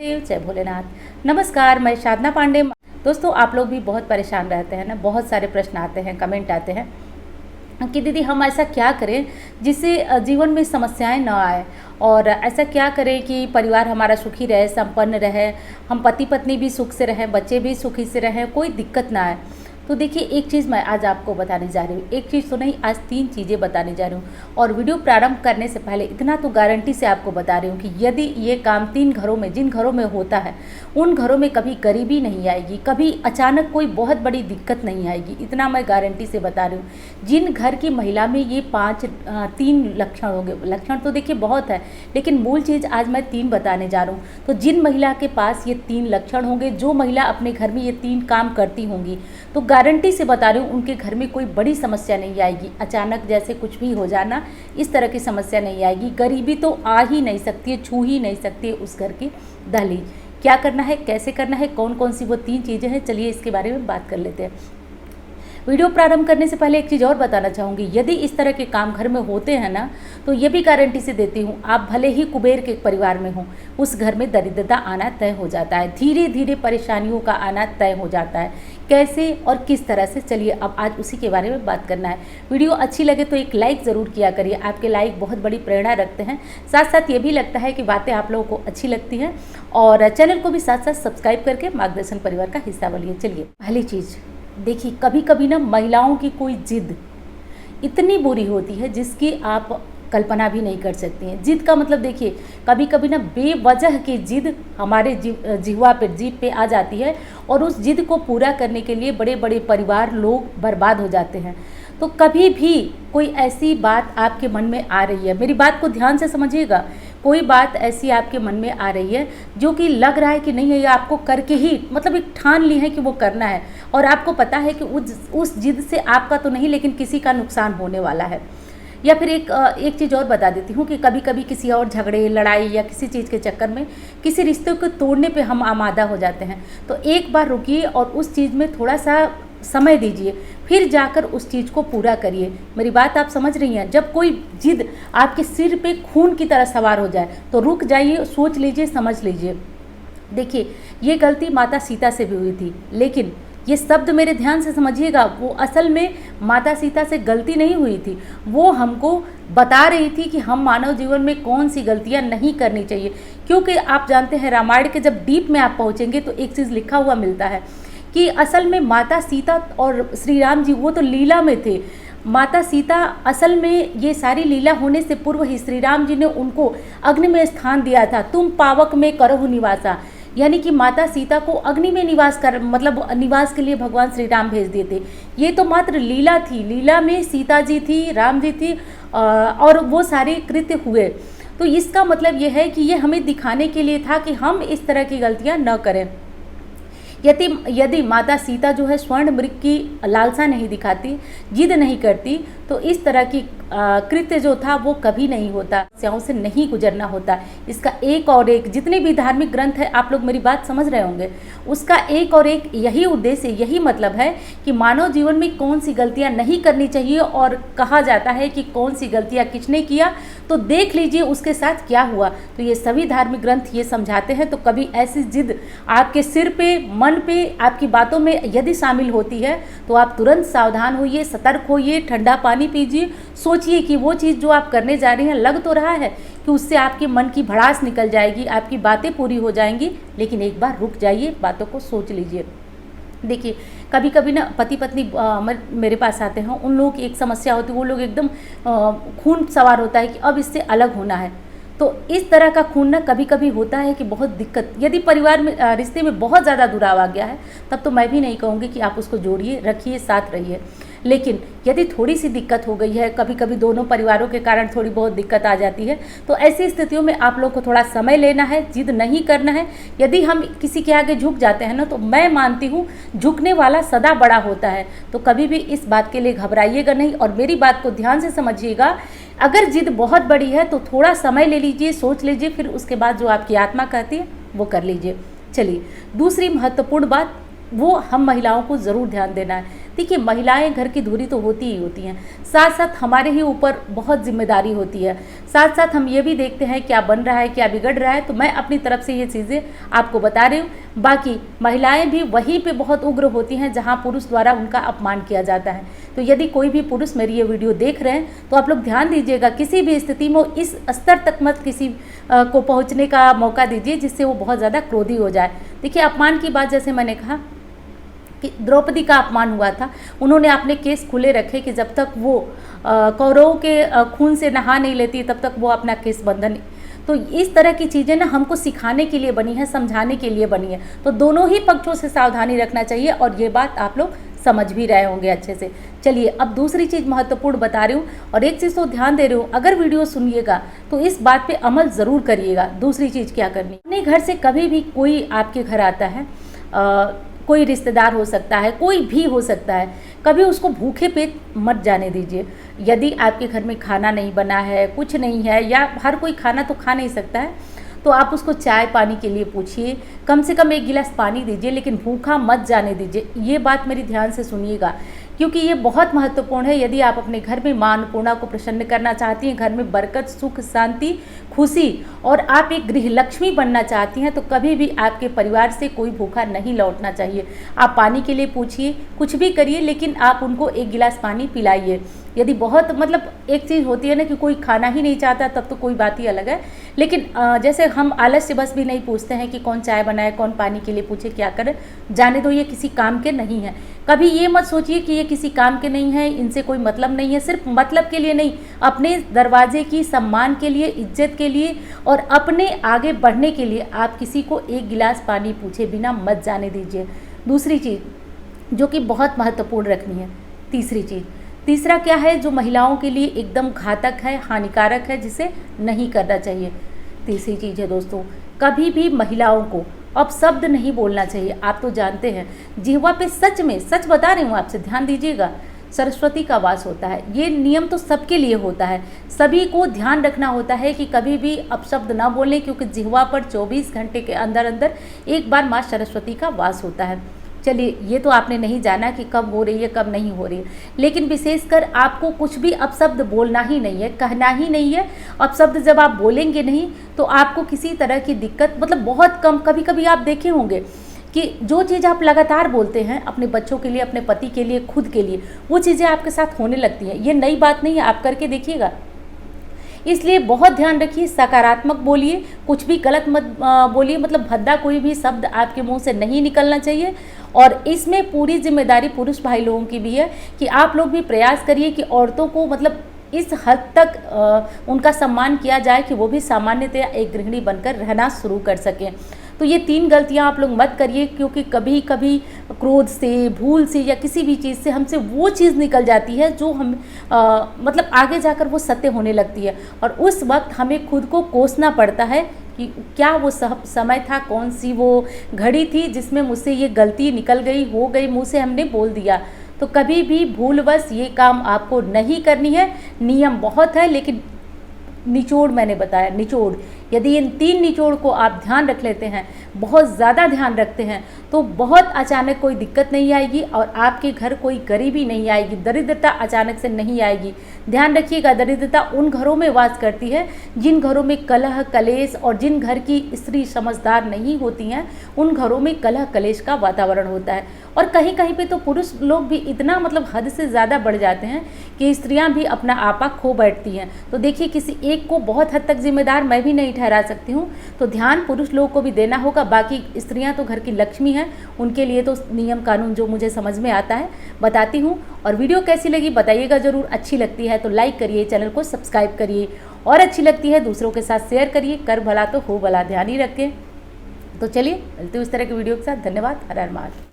देव जय भोलेनाथ। नमस्कार, मैं साधना पांडे। दोस्तों, आप लोग भी बहुत परेशान रहते हैं ना, बहुत सारे प्रश्न आते हैं, कमेंट आते हैं कि दीदी हम ऐसा क्या करें जिससे जीवन में समस्याएं न आए, और ऐसा क्या करें कि परिवार हमारा सुखी रहे, संपन्न रहे, हम पति पत्नी भी सुख से रहें, बच्चे भी सुखी से रहें, कोई दिक्कत ना आए। तो देखिए, एक चीज़ मैं आज आपको बताने जा रही हूँ, एक चीज़ तो नहीं, आज 3 चीज़ें बताने जा रही हूँ। और वीडियो प्रारंभ करने से पहले इतना तो गारंटी से आपको बता रही हूँ कि यदि ये काम 3 घरों में, जिन घरों में होता है, उन घरों में कभी गरीबी नहीं आएगी, कभी अचानक कोई बहुत बड़ी दिक्कत नहीं आएगी, इतना मैं गारंटी से बता रही हूँ। जिन घर की महिला में ये 3 लक्षण होंगे, लक्षण तो देखिए बहुत है, लेकिन मूल चीज़ आज मैं 3 बताने जा रहा हूँ। तो जिन महिला के पास ये 3 लक्षण होंगे, जो महिला अपने घर में ये 3 काम करती होंगी, तो गारंटी से बता रही हूँ उनके घर में कोई बड़ी समस्या नहीं आएगी। अचानक जैसे कुछ भी हो जाना, इस तरह की समस्या नहीं आएगी। गरीबी तो आ ही नहीं सकती है, छू ही नहीं सकती है उस घर की दहलीज। क्या करना है, कैसे करना है, कौन कौन सी वो 3 चीज़ें हैं, चलिए इसके बारे में बात कर लेते हैं। वीडियो प्रारंभ करने से पहले एक चीज़ और बताना चाहूँगी, यदि इस तरह के काम घर में होते हैं ना, तो ये भी गारंटी से देती हूँ, आप भले ही कुबेर के परिवार में हो, उस घर में दरिद्रता आना तय हो जाता है, धीरे धीरे परेशानियों का आना तय हो जाता है। कैसे और किस तरह से, चलिए अब आज उसी के बारे में बात करना है। वीडियो अच्छी लगे तो एक लाइक ज़रूर किया करिए, आपके लाइक बहुत बड़ी प्रेरणा रखते हैं। साथ साथ ये भी लगता है कि बातें आप लोगों को अच्छी लगती हैं, और चैनल को भी साथ साथ सब्सक्राइब करके मार्गदर्शन परिवार का हिस्सा बनिए। चलिए, पहली चीज़ देखिए, कभी कभी ना महिलाओं की कोई जिद इतनी बुरी होती है जिसकी आप कल्पना भी नहीं कर सकती हैं। जिद का मतलब देखिए, कभी कभी ना बेवजह की जिद हमारे जिह्वा पे, जीभ पे आ जाती है, और उस जिद को पूरा करने के लिए बड़े बड़े परिवार, लोग बर्बाद हो जाते हैं। तो कभी भी कोई ऐसी बात आपके मन में आ रही है, मेरी बात को ध्यान से समझिएगा, कोई बात ऐसी आपके मन में आ रही है जो कि लग रहा है कि नहीं है, ये आपको करके ही, मतलब एक ठान ली है कि वो करना है, और आपको पता है कि उस जिद से आपका तो नहीं लेकिन किसी का नुकसान होने वाला है। या फिर एक चीज़ और बता देती हूँ कि कभी कभी किसी और झगड़े, लड़ाई या किसी चीज़ के चक्कर में किसी रिश्ते को तोड़ने पे हम आमादा हो जाते हैं। तो एक बार रुकिए और उस चीज़ में थोड़ा सा समय दीजिए, फिर जाकर उस चीज़ को पूरा करिए। मेरी बात आप समझ रही हैं? जब कोई जिद आपके सिर पे खून की तरह सवार हो जाए तो रुक जाइए, सोच लीजिए, समझ लीजिए। देखिए, ये गलती माता सीता से भी हुई थी, लेकिन ये शब्द मेरे ध्यान से समझिएगा, वो असल में माता सीता से गलती नहीं हुई थी, वो हमको बता रही थी कि हम मानव जीवन में कौन सी गलतियां नहीं करनी चाहिए। क्योंकि आप जानते हैं, रामायण के जब डीप में आप पहुंचेंगे तो एक चीज़ लिखा हुआ मिलता है कि असल में माता सीता और श्री राम जी वो तो लीला में थे। माता सीता असल में ये सारी लीला होने से पूर्व ही श्री राम जी ने उनको अग्नि में स्थान दिया था, तुम पावक में करहु निवासा, यानी कि माता सीता को अग्नि में निवास के लिए भगवान श्री राम भेज दिए थे। ये तो मात्र लीला थी, लीला में सीता जी थी, राम जी थी, और वो सारे कृत्य हुए। तो इसका मतलब ये है कि ये हमें दिखाने के लिए था कि हम इस तरह की गलतियां न करें। यदि माता सीता जो है स्वर्ण मृग की लालसा नहीं दिखाती, जिद नहीं करती, तो इस तरह की कृत्य जो था वो कभी नहीं होता, समस्याओं से नहीं गुजरना होता। इसका एक और एक, जितने भी धार्मिक ग्रंथ है, आप लोग मेरी बात समझ रहे होंगे, उसका एक और एक यही उद्देश्य, यही मतलब है कि मानव जीवन में कौन सी गलतियां नहीं करनी चाहिए, और कहा जाता है कि कौन सी गलतियां किसने किया तो देख लीजिए उसके साथ क्या हुआ। तो ये सभी धार्मिक ग्रंथ ये समझाते हैं। तो कभी ऐसी जिद आपके सिर पे, मन पे, आपकी बातों में यदि शामिल होती है तो आप तुरंत सावधान होइए, सतर्क होइए, ठंडा पानी पीजिए, सोचिए कि वो चीज़ जो आप करने जा रही हैं, लग तो रहा है कि उससे आपके मन की भड़ास निकल जाएगी, आपकी बातें पूरी हो जाएंगी, लेकिन एक बार रुक जाइए, बातों को सोच लीजिए। देखिए, कभी कभी ना पति पत्नी मेरे पास आते हैं, उन लोगों की एक समस्या होती है, वो लोग एकदम खून सवार होता है कि अब इससे अलग होना है। तो इस तरह का खून ना कभी कभी होता है कि बहुत दिक्कत, यदि परिवार में, रिश्ते में बहुत ज़्यादा दुराव आ गया है, तब तो मैं भी नहीं कहूँगी कि आप उसको जोड़िए, रखिए, साथ रहिए। लेकिन यदि थोड़ी सी दिक्कत हो गई है, कभी कभी दोनों परिवारों के कारण थोड़ी बहुत दिक्कत आ जाती है, तो ऐसी स्थितियों में आप लोग को थोड़ा समय लेना है, जिद नहीं करना है। यदि हम किसी के आगे झुक जाते हैं ना, तो मैं मानती हूँ झुकने वाला सदा बड़ा होता है। तो कभी भी इस बात के लिए घबराइएगा नहीं, और मेरी बात को ध्यान से समझिएगा। अगर जिद बहुत बड़ी है तो थोड़ा समय ले लीजिए, सोच लीजिए, फिर उसके बाद जो आपकी आत्मा कहती है वो कर लीजिए। चलिए, दूसरी महत्वपूर्ण बात, वो हम महिलाओं को ज़रूर ध्यान देना है। देखिए, महिलाएं घर की धुरी तो होती ही होती हैं, साथ साथ हमारे ही ऊपर बहुत जिम्मेदारी होती है। साथ साथ हम ये भी देखते हैं क्या बन रहा है, क्या बिगड़ रहा है। तो मैं अपनी तरफ से ये चीज़ें आपको बता रही हूँ। बाकी महिलाएं भी वहीं पे बहुत उग्र होती हैं जहाँ पुरुष द्वारा उनका अपमान किया जाता है। तो यदि कोई भी पुरुष मेरी ये वीडियो देख रहे हैं तो आप लोग ध्यान दीजिएगा, किसी भी स्थिति में इस स्तर तक मत किसी को पहुँचने का मौका दीजिए जिससे वो बहुत ज़्यादा क्रोधी हो जाए। देखिए, अपमान की बात जैसे मैंने कहा कि द्रौपदी का अपमान हुआ था, उन्होंने अपने केस खुले रखे कि जब तक वो कौरवों के खून से नहा नहीं लेती तब तक वो अपना केस बंधन। तो इस तरह की चीज़ें ना हमको सिखाने के लिए बनी है, समझाने के लिए बनी है। तो दोनों ही पक्षों से सावधानी रखना चाहिए और ये बात आप लोग समझ भी रहे होंगे अच्छे से। चलिए, अब दूसरी चीज़ महत्वपूर्ण बता रही हूँ और एक चीज़ तो ध्यान दे रही हूँ, अगर वीडियो सुनिएगा तो इस बात पे अमल ज़रूर करिएगा। दूसरी चीज़ क्या करनी, अपने घर से कभी भी कोई आपके घर आता है, कोई रिश्तेदार हो सकता है, कोई भी हो सकता है, कभी उसको भूखे पेट मत जाने दीजिए। यदि आपके घर में खाना नहीं बना है, कुछ नहीं है, या हर कोई खाना तो खा नहीं सकता है, तो आप उसको चाय पानी के लिए पूछिए, कम से कम 1 गिलास पानी दीजिए, लेकिन भूखा मत जाने दीजिए। ये बात मेरी ध्यान से सुनिएगा क्योंकि ये बहुत महत्वपूर्ण है। यदि आप अपने घर में माँ अन्नपूर्णा को प्रसन्न करना चाहती हैं, घर में बरकत, सुख, शांति, खुशी और आप एक गृह लक्ष्मी बनना चाहती हैं, तो कभी भी आपके परिवार से कोई भूखा नहीं लौटना चाहिए। आप पानी के लिए पूछिए, कुछ भी करिए, लेकिन आप उनको 1 गिलास पानी पिलाइए। यदि बहुत एक चीज़ होती है ना कि कोई खाना ही नहीं चाहता, तब तो कोई बात ही अलग है। लेकिन जैसे हम आलस्य बस भी नहीं पूछते हैं कि कौन चाय बनाए, कौन पानी के लिए पूछे, क्या करें, जाने दो, ये किसी काम के नहीं है। कभी ये मत सोचिए कि ये किसी काम के नहीं है, इनसे कोई मतलब नहीं है। सिर्फ मतलब के लिए नहीं, अपने दरवाजे की सम्मान के लिए, इज्जत के लिए और अपने आगे बढ़ने के लिए आप किसी को 1 गिलास पानी पूछे बिना मत जाने दीजिए। दूसरी चीज़ जो कि बहुत महत्वपूर्ण रखनी है, तीसरा क्या है जो महिलाओं के लिए एकदम घातक है, हानिकारक है, जिसे नहीं करना चाहिए। तीसरी चीज़ है दोस्तों, कभी भी महिलाओं को अपशब्द नहीं बोलना चाहिए। आप तो जानते हैं जिह्वा पे, सच में सच बता रही हूँ आपसे, ध्यान दीजिएगा, सरस्वती का वास होता है। ये नियम तो सबके लिए होता है, सभी को ध्यान रखना होता है कि कभी भी अपशब्द ना बोलें, क्योंकि जिह्वा पर 24 घंटे के अंदर अंदर एक बार माँ सरस्वती का वास होता है। चलिए, ये तो आपने नहीं जाना कि कब हो रही है कब नहीं हो रही है, लेकिन विशेषकर आपको कुछ भी अपशब्द बोलना ही नहीं है, कहना ही नहीं है। अपशब्द जब आप बोलेंगे नहीं तो आपको किसी तरह की दिक्कत, बहुत कम, कभी कभी आप देखे होंगे कि जो चीज़ आप लगातार बोलते हैं अपने बच्चों के लिए, अपने पति के लिए, खुद के लिए, वो चीज़ें आपके साथ होने लगती हैं। ये नई बात नहीं है, आप करके देखिएगा। इसलिए बहुत ध्यान रखिए, सकारात्मक बोलिए, कुछ भी गलत मत बोलिए, भद्दा कोई भी शब्द आपके मुंह से नहीं निकलना चाहिए। और इसमें पूरी जिम्मेदारी पुरुष भाई लोगों की भी है कि आप लोग भी प्रयास करिए कि औरतों को इस हद तक उनका सम्मान किया जाए कि वो भी सामान्यतया एक गृहिणी बनकर रहना शुरू कर सकें। तो ये 3 गलतियां आप लोग मत करिए, क्योंकि कभी कभी क्रोध से, भूल से या किसी भी चीज़ से हमसे वो चीज़ निकल जाती है जो हम आगे जाकर वो सत्य होने लगती है, और उस वक्त हमें खुद को कोसना पड़ता है कि क्या वो समय था, कौन सी वो घड़ी थी जिसमें मुझसे ये गलती निकल गई, हो गई, मुँह से हमने बोल दिया। तो कभी भी भूलवश ये काम आपको नहीं करनी है। नियम बहुत है, लेकिन निचोड़ मैंने बताया, निचोड़, यदि इन 3 निचोड़ को आप ध्यान रख लेते हैं, बहुत ज़्यादा ध्यान रखते हैं, तो बहुत अचानक कोई दिक्कत नहीं आएगी और आपके घर कोई गरीबी नहीं आएगी, दरिद्रता अचानक से नहीं आएगी। ध्यान रखिएगा, दरिद्रता उन घरों में वास करती है जिन घरों में कलह कलेश, और जिन घर की स्त्री समझदार नहीं होती हैं उन घरों में कलह कलेश का वातावरण होता है। और कहीं कहीं पे तो पुरुष लोग भी इतना हद से ज़्यादा बढ़ जाते हैं कि स्त्रियां भी अपना आपा खो बैठती हैं। तो देखिए, किसी एक को बहुत हद तक जिम्मेदार मैं भी नहीं ठहरा सकती हूँ, तो ध्यान पुरुष लोगों को भी देना होगा। बाकी स्त्रियां तो घर की लक्ष्मी हैं, उनके लिए तो नियम कानून जो मुझे समझ में आता है बताती हूँ। और वीडियो कैसी लगी बताइएगा ज़रूर। अच्छी लगती है तो लाइक करिए, चैनल को सब्सक्राइब करिए, और अच्छी लगती है दूसरों के साथ शेयर करिए। कर भला तो हो भला, ध्यान ही रखें। तो चलिए मिलते हैं इस तरह की वीडियो के साथ। धन्यवाद। हर हर महादेव।